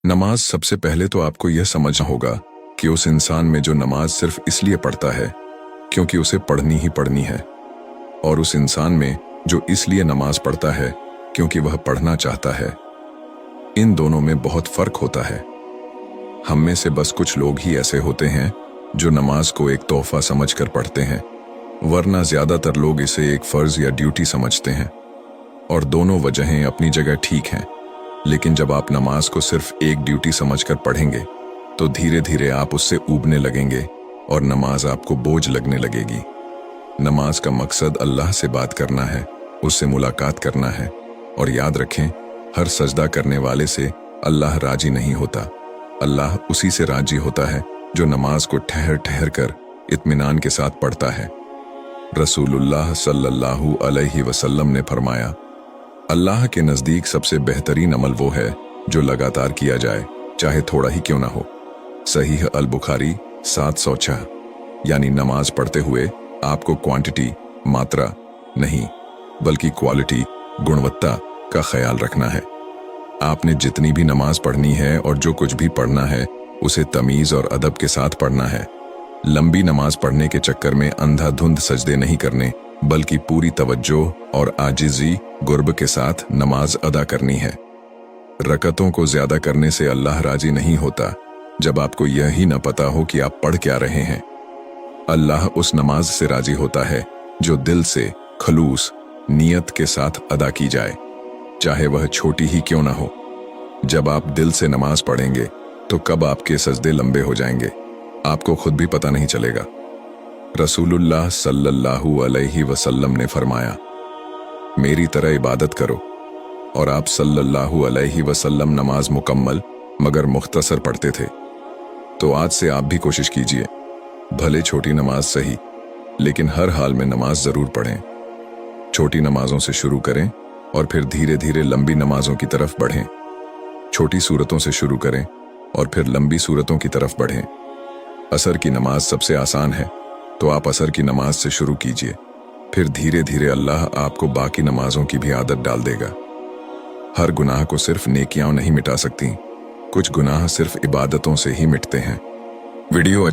नमाज सबसे पहले तो आपको यह समझना होगा कि उस इंसान में जो नमाज सिर्फ इसलिए पढ़ता है क्योंकि उसे पढ़नी ही पढ़नी है, और उस इंसान में जो इसलिए नमाज पढ़ता है क्योंकि वह पढ़ना चाहता है, इन दोनों में बहुत फर्क होता है। हम में से बस कुछ लोग ही ऐसे होते हैं जो नमाज को एक तोहफा समझकर पढ़ते हैं, वरना ज्यादातर लोग इसे एक फर्ज या ड्यूटी समझते हैं। और दोनों वजहें अपनी जगह ठीक हैं, लेकिन जब आप नमाज को सिर्फ एक ड्यूटी समझकर पढ़ेंगे तो धीरे धीरे आप उससे ऊबने लगेंगे और नमाज आपको बोझ लगने लगेगी। नमाज का मकसद अल्लाह से बात करना है, उससे मुलाकात करना है। और याद रखें, हर सजदा करने वाले से अल्लाह राजी नहीं होता। अल्लाह उसी से राजी होता है जो नमाज को ठहर ठहर कर इत्मीनान के साथ पढ़ता है। रसूलुल्लाह सल्लल्लाहु अलैहि वसल्लम ने फरमाया, अल्लाह के नज़दीक सबसे बेहतरीन अमल वो है जो लगातार किया जाए, चाहे थोड़ा ही क्यों ना हो। सहीह अल बुखारी 706। यानी नमाज पढ़ते हुए आपको क्वांटिटी, मात्रा नहीं बल्कि क्वालिटी, गुणवत्ता का ख्याल रखना है। आपने जितनी भी नमाज पढ़नी है और जो कुछ भी पढ़ना है उसे तमीज़ और अदब के साथ पढ़ना है। लंबी नमाज पढ़ने के चक्कर में अंधाधुंध सजदे नहीं करने, बल्कि पूरी तवज्जो और आजिज़ी गुर्ब के साथ नमाज अदा करनी है। रकतों को ज्यादा करने से अल्लाह राजी नहीं होता जब आपको यह ही न पता हो कि आप पढ़ क्या रहे हैं। अल्लाह उस नमाज से राजी होता है जो दिल से खलूस नियत के साथ अदा की जाए, चाहे वह छोटी ही क्यों ना हो। जब आप दिल से नमाज पढ़ेंगे तो कब आपके सजदे लंबे हो जाएंगे आपको खुद भी पता नहीं चलेगा। रसूलुल्लाह सल्लल्लाहु अलैहि वसल्लम ने फरमाया, मेरी तरह इबादत करो। और आप सल्लल्लाहु अलैहि वसल्लम नमाज मुकम्मल मगर मुख्तसर पढ़ते थे। तो आज से आप भी कोशिश कीजिए, भले छोटी नमाज सही, लेकिन हर हाल में नमाज जरूर पढ़ें। छोटी नमाजों से शुरू करें और फिर धीरे धीरे लंबी नमाजों की तरफ बढ़ें। छोटी सूरतों से शुरू करें और फिर लंबी सूरतों की तरफ बढ़ें। असर की नमाज सबसे आसान है, तो आप असर की नमाज से शुरू कीजिए, फिर धीरे धीरे अल्लाह आपको बाकी नमाजों की भी आदत डाल देगा। हर गुनाह को सिर्फ नेकियां नहीं मिटा सकती, कुछ गुनाह सिर्फ इबादतों से ही मिटते हैं। वीडियो